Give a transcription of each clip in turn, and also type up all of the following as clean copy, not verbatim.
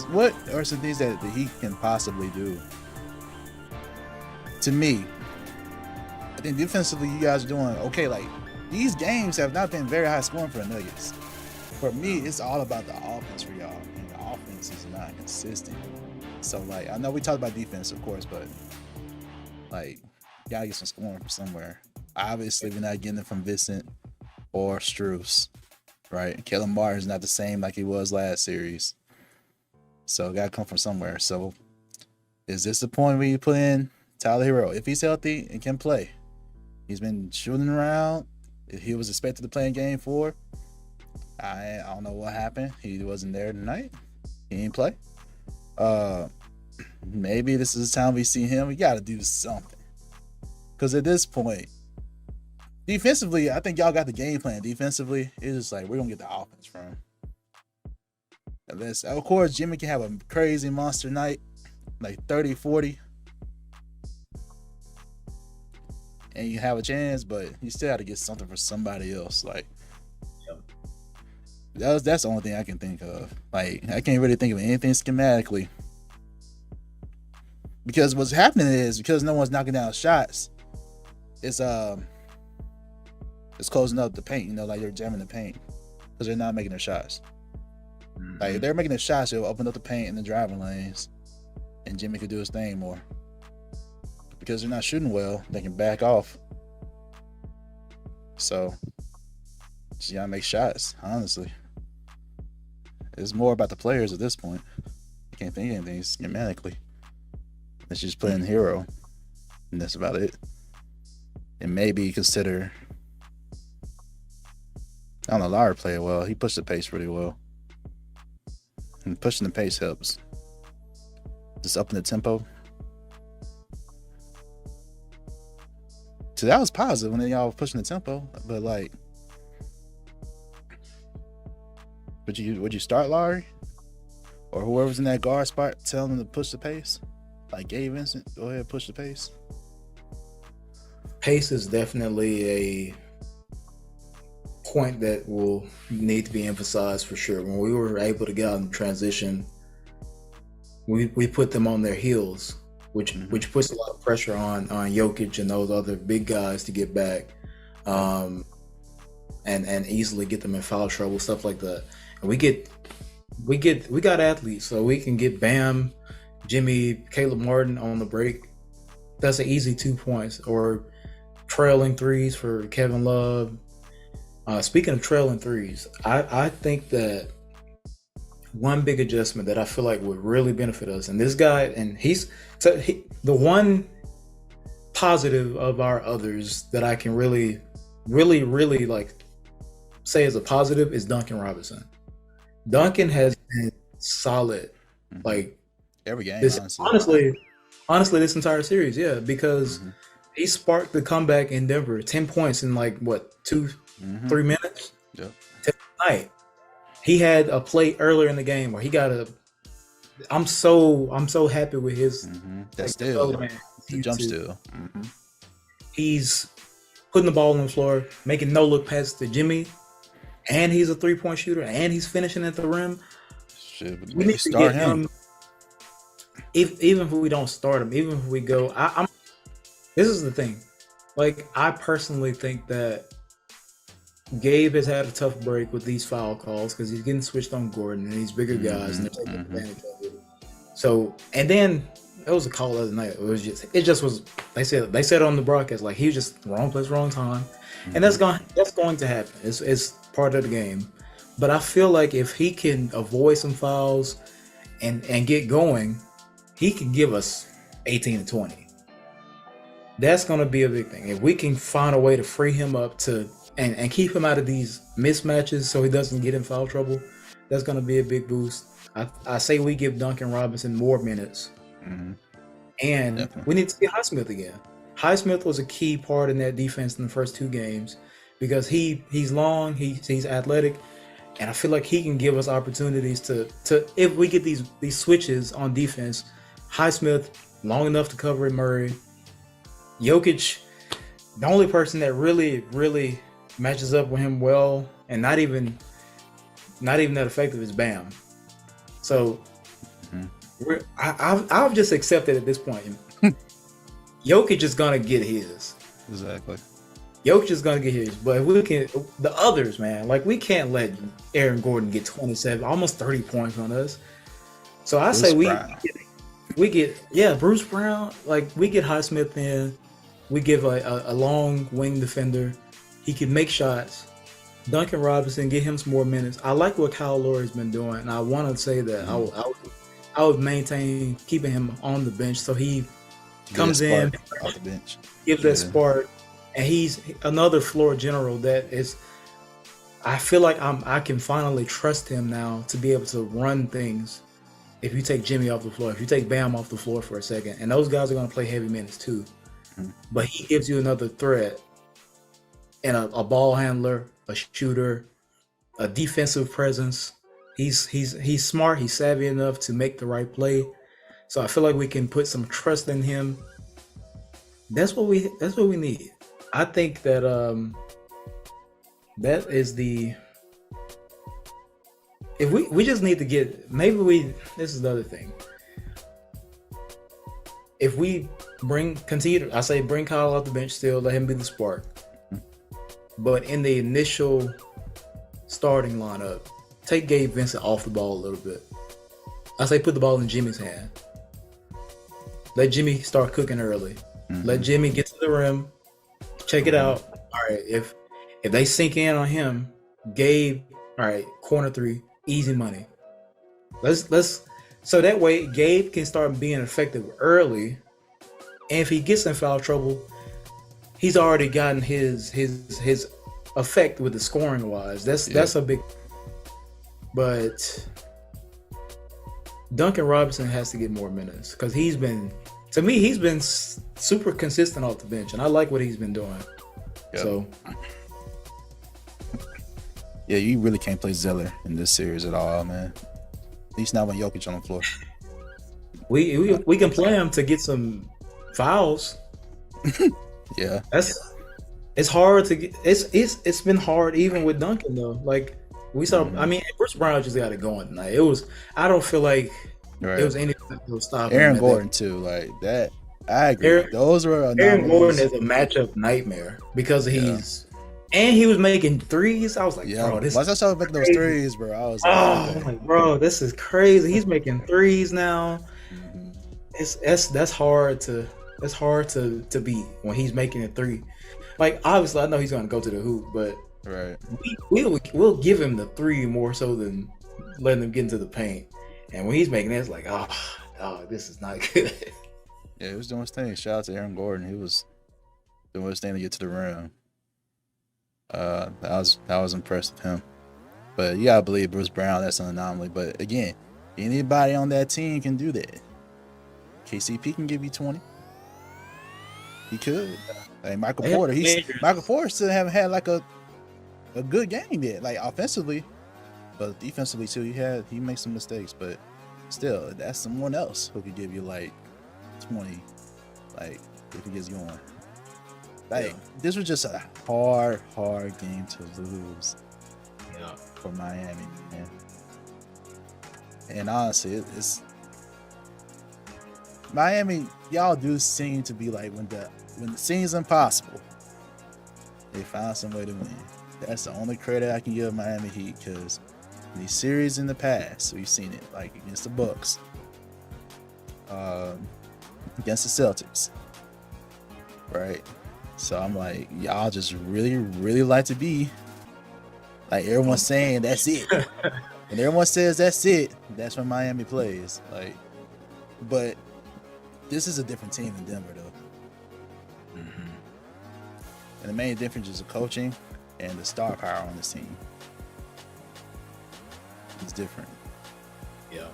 what are some things that he can possibly do? To me, I think defensively, you guys are doing okay. Like, these games have not been very high scoring for the Nuggets. For me, it's all about the offense for y'all. And the offense is not consistent. So, like, I know we talked about defense, of course, but, like, you gotta get some scoring from somewhere. Obviously, we're not getting it from Vincent or Strus, right? Caleb Martin's not the same like he was last series. So, it gotta come from somewhere. So, is this the point where you put in Tyler Hero? If he's healthy and can play, he's been shooting around. He was expected to play in game 4. I don't know what happened. He wasn't there tonight. He didn't play. Maybe this is the time we see him. We got to do something. Because at this point, defensively, I think y'all got the game plan. Defensively, it's just like we're going to get the offense from him. Of course, Jimmy can have a crazy monster night, like 30, 40. And you have a chance, but you still have to get something for somebody else. Like, that's the only thing I can think of. Like, I can't really think of anything schematically. Because what's happening is, because no one's knocking down shots, it's closing up the paint, like they're jamming the paint. Because they're not making their shots. Mm-hmm. Like, if they're making their shots, it'll open up the paint in the driving lanes. And Jimmy could do his thing more. Because they're not shooting well, they can back off. So, just gotta make shots, honestly. It's more about the players at this point. You can't think of anything schematically. Let's just play in Hero. And that's about it. And maybe consider, I don't know, Lara played well. He pushed the pace really well. And pushing the pace helps. Just upping the tempo. So that was positive when y'all were pushing the tempo, but like, would you start Larry or whoever's in that guard spot, tell them to push the pace? Like Gabe Vincent, go ahead, push the pace. Pace is definitely a point that will need to be emphasized for sure. When we were able to get out in transition, we put them on their heels. Which puts a lot of pressure on Jokic and those other big guys to get back, and easily get them in foul trouble, stuff like that. And we got athletes, so we can get Bam, Jimmy, Caleb Martin on the break. That's an easy 2 points, or trailing threes for Kevin Love. Speaking of trailing threes, I think that one big adjustment that I feel like would really benefit us, and this guy, and the one positive of our others that I can really like say as a positive is Duncan Robinson. Duncan has been solid, like every game. Honestly, this entire series, yeah, because he sparked the comeback in Denver. 10 points in like what 3 minutes. Yeah. Tonight, he had a play earlier in the game where he got a. I'm so happy with his. That's still the jump steal. He's putting the ball on the floor, making no look passes to Jimmy, and he's a 3-point shooter, and he's finishing at the rim. We need to start him. Even if we don't start him, even if we go, this is the thing. Like, I personally think that Gabe has had a tough break with these foul calls because he's getting switched on Gordon and these bigger guys, and they're taking advantage of it. So, and then it was a call the other night. It just was. They said on the broadcast, like, he was just wrong place, wrong time, and that's going to happen. It's part of the game. But I feel like if he can avoid some fouls and get going, he can give us 18 to 20. That's going to be a big thing. If we can find a way to free him up to and keep him out of these mismatches so he doesn't get in foul trouble, that's going to be a big boost. I say we give Duncan Robinson more minutes. And definitely, we need to see Highsmith again. Highsmith was a key part in that defense in the first 2 games because he's long, he's athletic, and I feel like he can give us opportunities to if we get these switches on defense. Highsmith long enough to cover Murray. Jokic, the only person that really matches up with him well and not even that effective is Bam. So I've just accepted at this point. Jokic is gonna get his. Exactly. Jokic is gonna get his, but if we can, the others, man, like we can't let Aaron Gordon get 27, almost 30 points on us. So I say we get Bruce Brown, like we get Highsmith in, we give a long wing defender, he can make shots. Duncan Robinson, get him some more minutes. I like what Kyle Lowry's been doing, and I want to say that I would maintain keeping him on the bench so he comes in off the bench, gives that spark, and he's another floor general that is. I feel like I can finally trust him now to be able to run things. If you take Jimmy off the floor, if you take Bam off the floor for a second, and those guys are going to play heavy minutes too, but he gives you another threat and a ball handler, a shooter, a defensive presence. He's smart. He's savvy enough to make the right play. So I feel like we can put some trust in him. That's what we need. I think that that is the. If we just need to get this is the other thing. If we bring Kyle off the bench still, let him be the spark. But in the initial starting lineup, take Gabe Vincent off the ball a little bit. I say put the ball in Jimmy's hand. Let Jimmy start cooking early. Let Jimmy get to the rim, check it out. All right, if they sink in on him, Gabe, all right, corner three, easy money. Let's so that way Gabe can start being effective early, and if he gets in foul trouble, he's already gotten his effect with the scoring wise. That's a big. But Duncan Robinson has to get more minutes because he's been super consistent off the bench, and I like what he's been doing. Yep. So. Yeah, you really can't play Zeller in this series at all, man. At least not when Jokic on the floor. We can play him to get some fouls. Yeah, it's hard to get. It's been hard even with Duncan though. Like we saw. I mean, Bruce Brown just got it going tonight. I don't feel like it was anything that was stopping Aaron Gordon too. Like that, I agree. Those were Aaron Gordon is a matchup nightmare because he's. And he was making threes. I was like, bro, this. Once I started making those threes, bro, I was like, bro, this is crazy. He's making threes now. That's hard to beat when he's making a three. Like obviously, I know he's gonna go to the hoop, but we'll give him the three more so than letting him get into the paint. And when he's making it, it's like, oh, this is not good. Yeah, he was doing his thing. Shout out to Aaron Gordon. He was doing his thing to get to the rim. I was impressed with him, but you gotta believe Bruce Brown. That's an anomaly. But again, anybody on that team can do that. KCP can give you 20. He could. Like Michael Porter. Michael Porter still haven't had like a good game yet. Like offensively, but defensively too. He makes some mistakes, but still, that's someone else who could give you like 20. Like if he gets going. Like this was just a hard game to lose for Miami, man. And honestly, it's Miami. Y'all do seem to be like when it seems impossible, they find some way to win. That's the only credit I can give Miami Heat because these series in the past we've seen it, like against the Bucks, against the Celtics, right? So I'm like, y'all just really, really like to be like everyone's saying that's it. And everyone says that's it. That's when Miami plays. Like, but this is a different team than Denver, though. And the main difference is the coaching and the star power on this team. It's different. Yeah.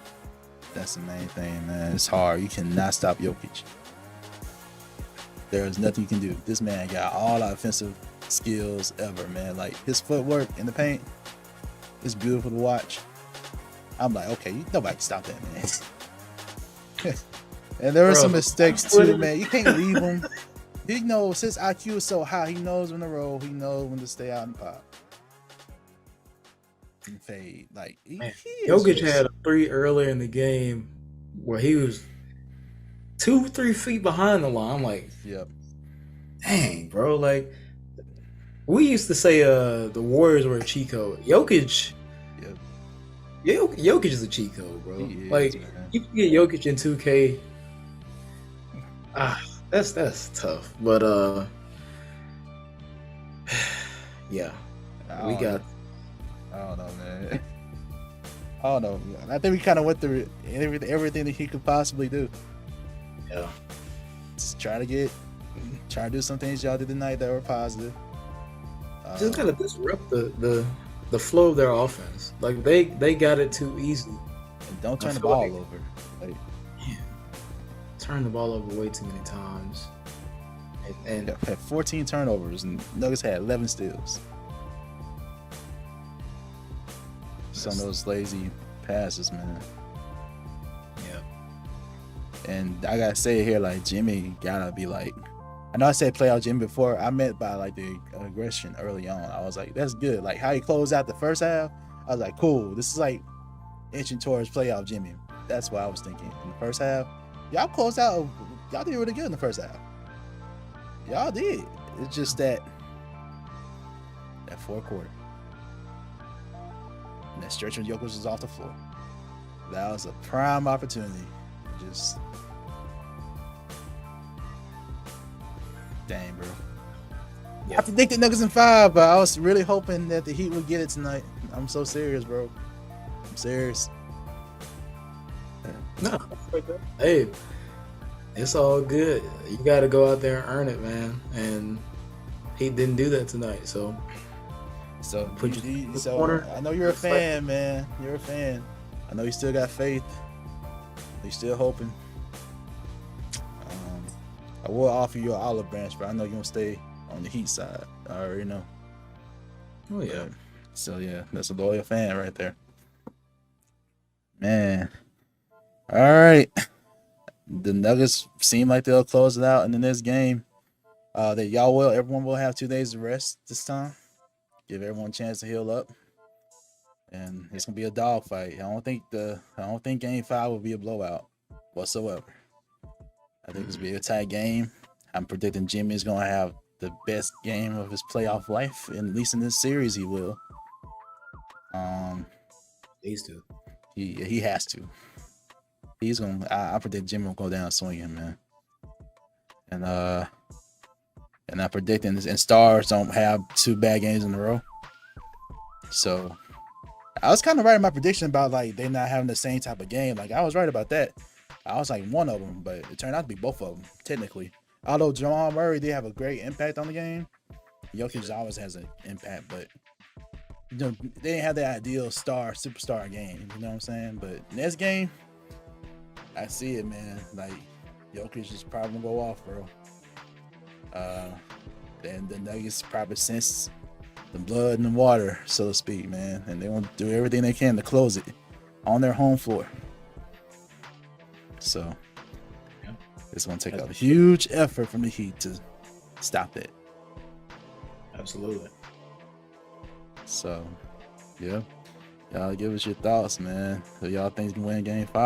That's the main thing, man. It's hard. You cannot stop Jokic. There is nothing you can do. This man got all the offensive skills ever, man. Like his footwork in the paint, it's beautiful to watch. I'm like, okay, nobody can stop that, man. And there were some mistakes too, man. You can't leave him. He knows his IQ is so high. He knows when to roll. He knows when to stay out and pop. And fade. Like Jokic had a three earlier in the game where he was 2-3 feet behind the line. I'm like, Yep. dang, bro. Like, we used to say the Warriors were a cheat code. Jokic. Yep. Jokic is a cheat code, bro. He is, Like, man. you can get Jokic in 2K. That's tough. But yeah. I don't know, man. I don't know. I think we kind of went through everything that he could possibly do. Yeah. Just try to do some things y'all did tonight that were positive. Just gotta disrupt the flow of their offense. Like they got it too easy. And don't turn the ball over. Like, turn the ball over way too many times. And had 14 turnovers, and Nuggets had 11 steals. Some of those lazy passes, man. Yeah. And I gotta say it here, like, Jimmy gotta be like, I know I said playoff Jimmy before. I meant by like the aggression early on. I was like, that's good. Like how he closed out the first half. I was like, cool. This is like inching towards playoff Jimmy. That's what I was thinking. In the first half, y'all closed out. Y'all did really good in the first half. Y'all did. It's just that fourth quarter. And that stretch when Jokic was off the floor. That was a prime opportunity. Just dang, bro. Yeah. I predicted Nuggets in 5, but I was really hoping that the Heat would get it tonight. I'm so serious, bro. I'm serious. No, hey, it's all good. You got to go out there and earn it, man. And he didn't do that tonight, so I know you're a fan, man. You're a fan. I know you still got faith. You're still hoping. I will offer you an olive branch, but I know you're gonna stay on the Heat side. I already know. Oh yeah. So yeah, that's a loyal fan right there. Man. All right. The Nuggets seem like they'll close it out in the next game. Everyone will have 2 days of rest this time. Give everyone a chance to heal up. And it's gonna be a dogfight. I don't think game 5 will be a blowout whatsoever. I think it's gonna be a tight game. I'm predicting Jimmy's gonna have the best game of his playoff life, and at least in this series he will. He's to. He has to. He's gonna. I predict Jimmy will go down swinging, man. And I'm predicting this. And Stars don't have 2 bad games in a row. So I was kind of right in my prediction about like they not having the same type of game. Like I was right about that. I was like one of them, but it turned out to be both of them technically. Although Jamal Murray did have a great impact on the game, Jokic always has an impact, but they didn't have the ideal superstar game. You know what I'm saying? But next game, I see it, man. Like Jokic is probably gonna go off, bro. Then the Nuggets probably sense the blood in the water, so to speak, man, and they want to do everything they can to close it on their home floor. So it's going to take a huge effort from the Heat to stop it. Absolutely. So, yeah. Y'all give us your thoughts, man. So y'all think you can win game 5?